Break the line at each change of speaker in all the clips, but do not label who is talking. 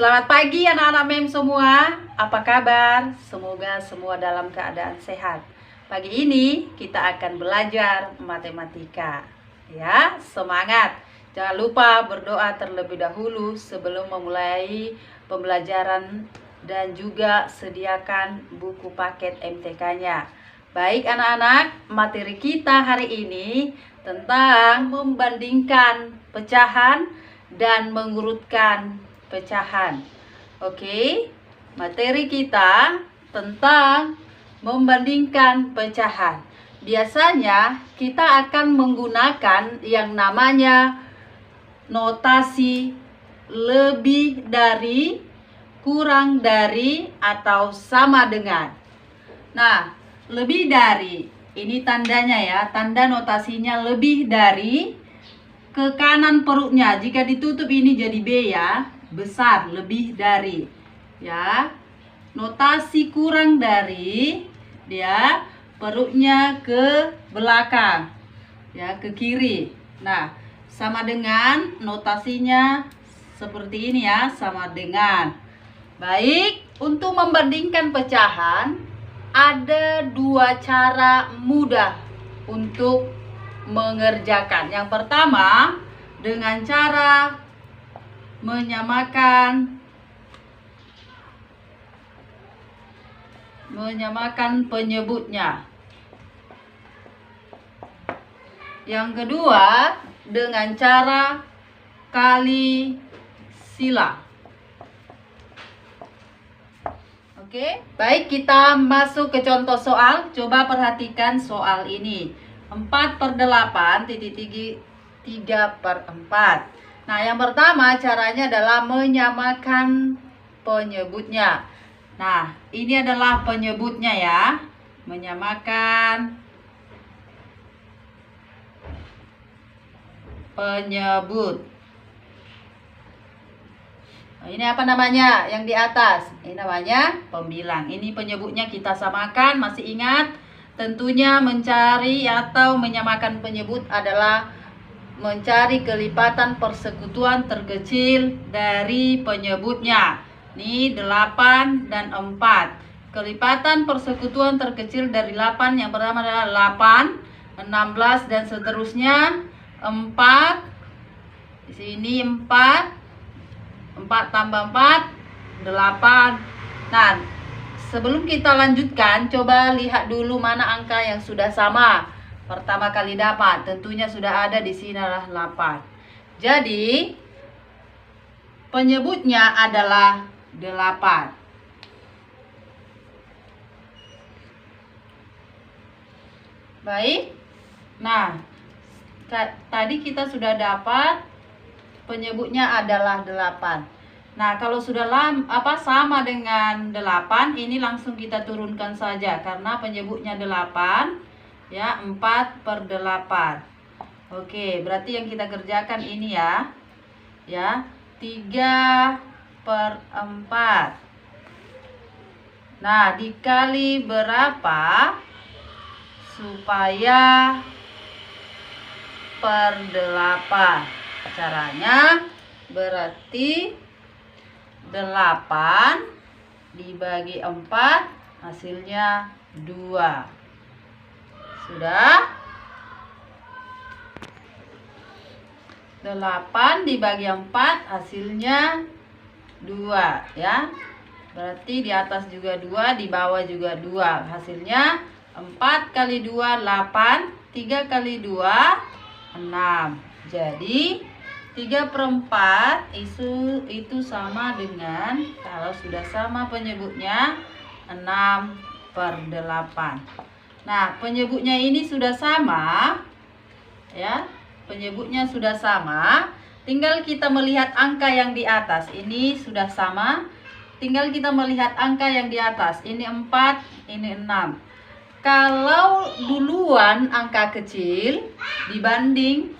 Selamat pagi anak-anak MEM semua. Apa kabar? Semoga semua dalam keadaan sehat. Pagi ini kita akan belajar matematika. Ya, semangat. Jangan lupa berdoa terlebih dahulu sebelum memulai pembelajaran dan juga sediakan buku paket MTK-nya. Baik anak-anak, materi kita hari ini tentang membandingkan pecahan dan mengurutkan pecahan. Oke, materi kita tentang membandingkan pecahan. Biasanya kita akan menggunakan yang namanya notasi lebih dari, kurang dari, atau sama dengan. Nah, lebih dari, ini tandanya ya, tanda notasinya lebih dari. Ke kanan perutnya, jika ditutup ini jadi B ya, besar, lebih dari. Ya, notasi kurang dari, dia perutnya ke belakang, ya, ke kiri. Nah, sama dengan notasinya seperti ini ya, sama dengan. Baik, untuk membandingkan pecahan, ada dua cara mudah untuk mengerjakan. Yang pertama, dengan cara menyamakan penyebutnya. Yang kedua, dengan cara kali sila. Oke, baik, kita masuk ke contoh soal. Coba perhatikan soal ini. 4/8 titik 3/4. Nah, yang pertama caranya adalah menyamakan penyebutnya. Nah, ini adalah penyebutnya ya. Menyamakan penyebut. Nah, ini apa namanya yang di atas? Ini namanya pembilang. Ini penyebutnya kita samakan, masih ingat? Tentunya mencari atau menyamakan penyebut adalah mencari kelipatan persekutuan terkecil dari penyebutnya. Ini 8 dan 4. Kelipatan persekutuan terkecil dari 8 yang pertama adalah 8, 16 dan seterusnya. 4. Di sini 4 tambah 4, 8. Nah, sebelum kita lanjutkan, coba lihat dulu mana angka yang sudah sama. Pertama kali dapat, tentunya sudah ada di sini adalah 8. Jadi, penyebutnya adalah 8. Baik. Nah, tadi kita sudah dapat penyebutnya adalah 8. Nah, kalau sudah sama dengan 8, ini langsung kita turunkan saja karena penyebutnya 8, ya, 4/8. Oke, berarti yang kita kerjakan ini ya. Ya, 3/4. Nah, dikali berapa supaya per 8? Caranya berarti 8 dibagi 4 hasilnya 2. Sudah? 8 dibagi 4 hasilnya 2 ya. Berarti di atas juga 2, di bawah juga 2. Hasilnya 4 kali 2 8, 3 kali 2 6. Jadi 3/4 itu sama dengan, kalau sudah sama penyebutnya, 6/8. Nah, penyebutnya ini sudah sama ya. Penyebutnya sudah sama, tinggal kita melihat angka yang di atas. Ini sudah sama, tinggal kita melihat angka yang di atas. Ini 4, ini 6. Kalau duluan angka kecil dibanding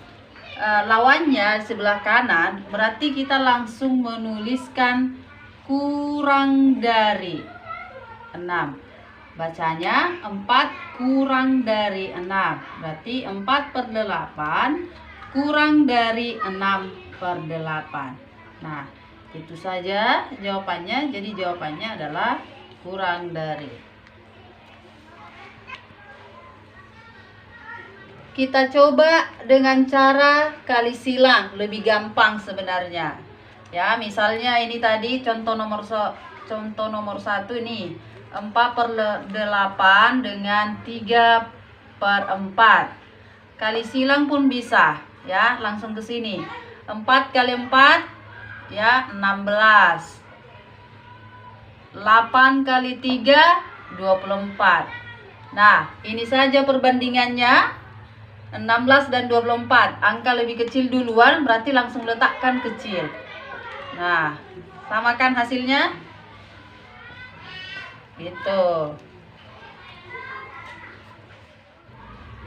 lawannya sebelah kanan, berarti kita langsung menuliskan kurang dari 6. Bacanya 4 kurang dari 6. Berarti 4/8 kurang dari 6/8. Nah, Itu saja jawabannya. Jadi jawabannya adalah kurang dari. Kita coba dengan cara kali silang, lebih gampang sebenarnya. Ya, misalnya ini tadi contoh nomor 1 ini 4/8 dengan 3/4. Kali silang pun bisa, ya. Langsung ke sini. 4 kali 4 ya 16. 8 kali 3 24. Nah, ini saja perbandingannya. 16 dan 24. Angka lebih kecil duluan, berarti langsung letakkan kecil. Nah, samakan hasilnya. Gitu.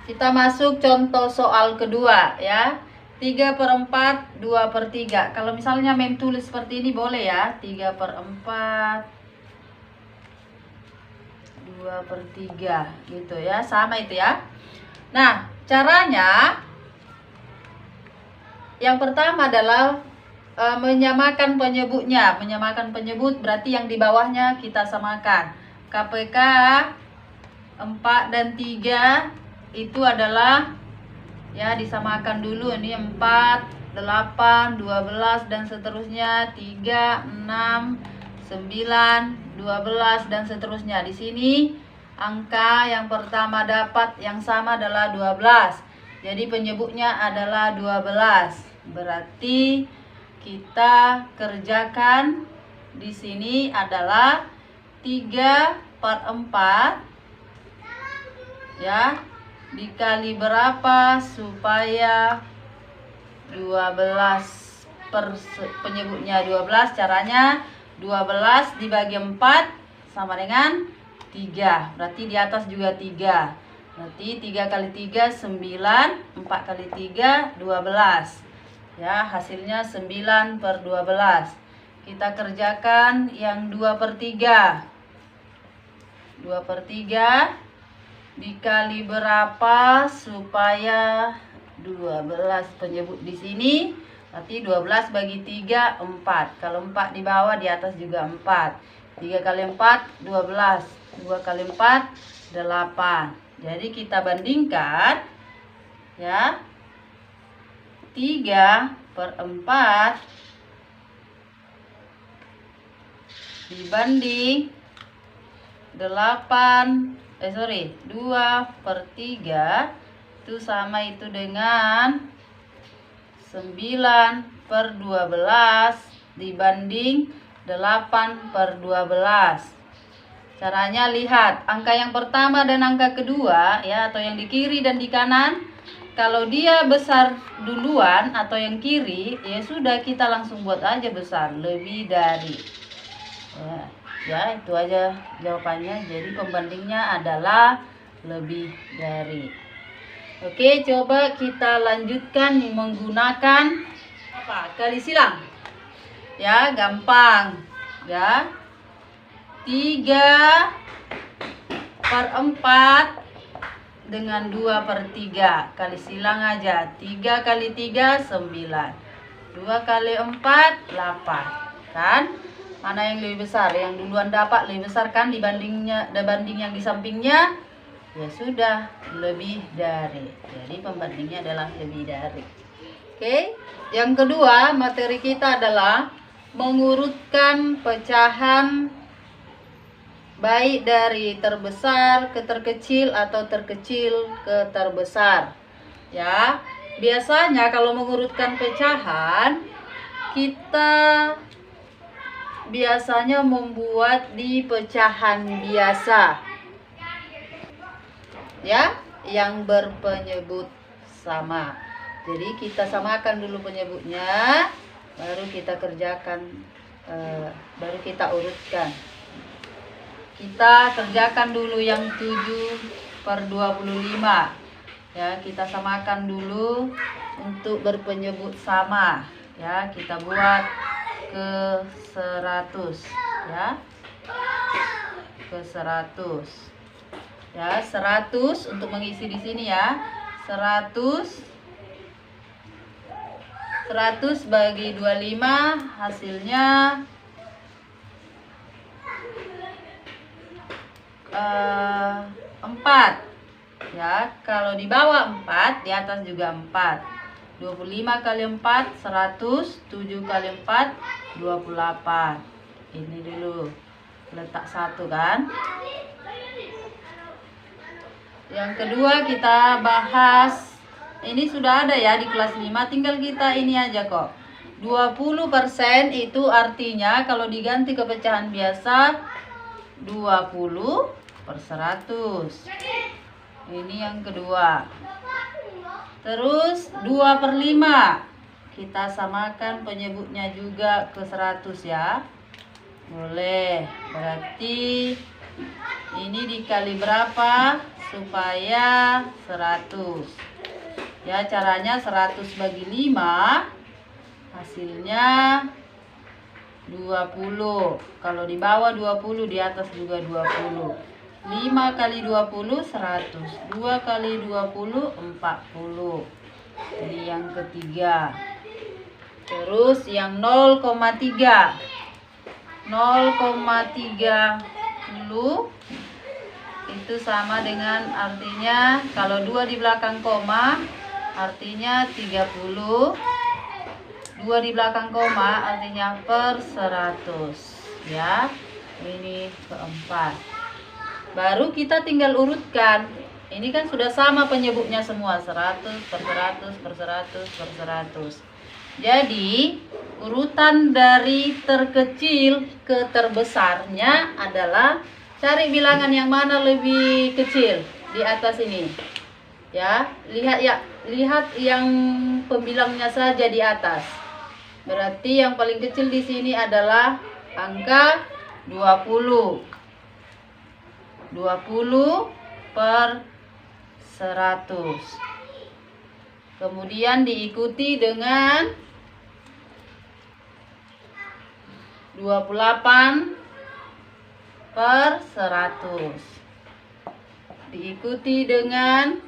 Kita masuk contoh soal kedua, ya. 3/4, 2/3. Kalau misalnya mem tulis seperti ini boleh ya. 3/4, 2/3 gitu ya. Sama itu ya. Nah, caranya yang pertama adalah menyamakan penyebutnya. Menyamakan penyebut berarti yang di bawahnya kita samakan. KPK 4 dan 3 itu adalah, ya, disamakan dulu. Ini 4, 8, 12 dan seterusnya, 3, 6, 9, 12 dan seterusnya. Di sini angka yang pertama dapat yang sama adalah 12. Jadi penyebutnya adalah 12. Berarti kita kerjakan di sini adalah 3/4, ya, dikali berapa supaya 12 penyebutnya 12. Caranya 12 dibagi 4 sama dengan 3. Berarti di atas juga 3. Berarti 3 kali 3 9, 4 kali 3 12. Ya, hasilnya 9/12. Kita kerjakan yang 2/3. 2/3 dikali berapa supaya 12 penyebut di sini. Berarti 12 bagi 3 4. Kalau 4 di bawah, di atas juga 4. 3 kali 4 12. 2 kali 4 8. Jadi kita bandingkan, ya. 3/4 dibanding 2/3 itu sama itu dengan 9/12 dibanding 8/12. Caranya lihat angka yang pertama dan angka kedua, ya, atau yang di kiri dan di kanan. Kalau dia besar duluan atau yang kiri, ya sudah, kita langsung buat aja besar, lebih dari. Ya, itu aja jawabannya. Jadi pembandingnya adalah lebih dari. Oke, coba kita lanjutkan menggunakan apa? Kali silang. Ya, gampang. Ya. 3/4 dengan 2/3. Kali silang aja. 3 kali 3 9. 2 kali 4 8. Kan? Mana yang lebih besar? Yang duluan dapat lebih besar kan dibanding yang di sampingnya? Ya sudah, lebih dari. Jadi pembandingnya adalah lebih dari. Oke. Yang kedua, materi kita adalah mengurutkan pecahan baik dari terbesar ke terkecil atau terkecil ke terbesar. Ya, biasanya kalau mengurutkan pecahan, kita biasanya membuat di pecahan biasa, ya, yang berpenyebut sama. Jadi kita samakan dulu penyebutnya, baru kita kerjakan, baru kita urutkan. Kita kerjakan dulu yang 7/25. Ya, kita samakan dulu untuk berpenyebut sama. Ya, kita buat ke 100, ya. Ke 100. Ya, 100 untuk mengisi di sini, ya. 100 100 bagi 25 hasilnya 4 ya. Kalau di bawah 4, di atas juga 4. 25 kali 4 100, 7 kali 4 28. Ini dulu letak 1 kan. Yang kedua kita bahas, ini sudah ada ya di kelas 5, tinggal kita ini aja kok. 20% itu artinya kalau diganti ke pecahan biasa 20/100. Ini yang kedua. Terus 2/5 kita samakan penyebutnya juga ke 100 ya. Boleh. Berarti ini dikali berapa supaya 100 ya. Caranya 100 bagi 5 hasilnya 20. Kalau di bawah 20, di atas juga 20. 5 kali 20 100. 2 kali 20 40. Ini yang ketiga. Terus yang 0,3 itu sama dengan, artinya kalau 2 di belakang koma artinya 30. 2 di belakang koma artinya per 100 ya. Ini keempat. Baru kita tinggal urutkan. Ini kan sudah sama penyebutnya semua, 100 per 100 per 100 per 100. Jadi urutan dari terkecil ke terbesarnya adalah cari bilangan yang mana lebih kecil di atas ini. Ya, lihat yang pembilangnya saja di atas. Berarti yang paling kecil di sini adalah angka 20. 20 per 100. Kemudian diikuti dengan 28 per 100. Diikuti dengan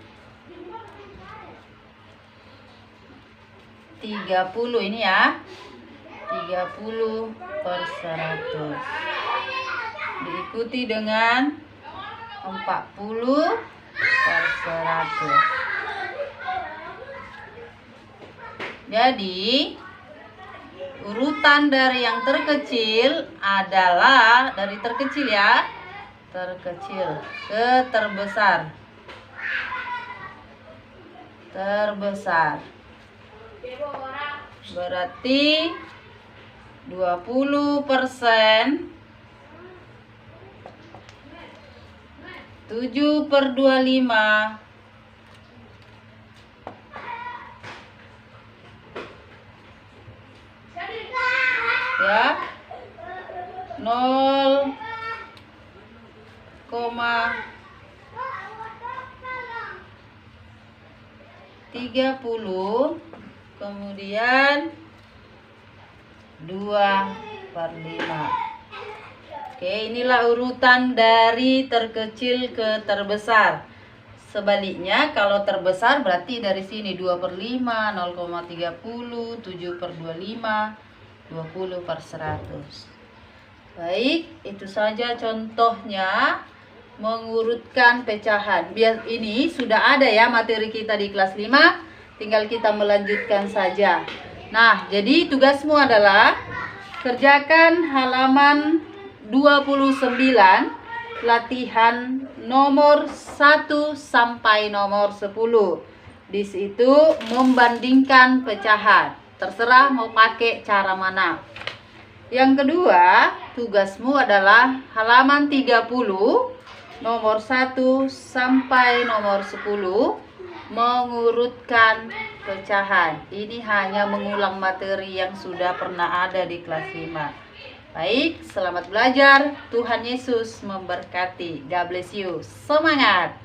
30 ini ya. 30 per 100. Diikuti dengan 40 per 100. Jadi urutan dari yang terkecil adalah dari terkecil ya, terkecil ke terbesar. Terbesar. Berarti 20%, 7 per 25 ya, 0,30, kemudian 2/5. Oke, inilah urutan dari terkecil ke terbesar. Sebaliknya kalau terbesar berarti dari sini 2/5, 0,30, 7 per 25, 20 per 100. Baik, itu saja contohnya mengurutkan pecahan. Biar ini sudah ada ya materi kita di kelas 5, tinggal kita melanjutkan saja. Nah, jadi tugasmu adalah kerjakan halaman 29, latihan nomor 1 sampai nomor 10. Di situ membandingkan pecahan. Terserah mau pakai cara mana. Yang kedua, tugasmu adalah halaman 30, nomor 1 sampai nomor 10, mengurutkan pecahan. Ini hanya mengulang materi yang sudah pernah ada di kelas 5. Baik, selamat belajar. Tuhan Yesus memberkati. God bless you. Semangat!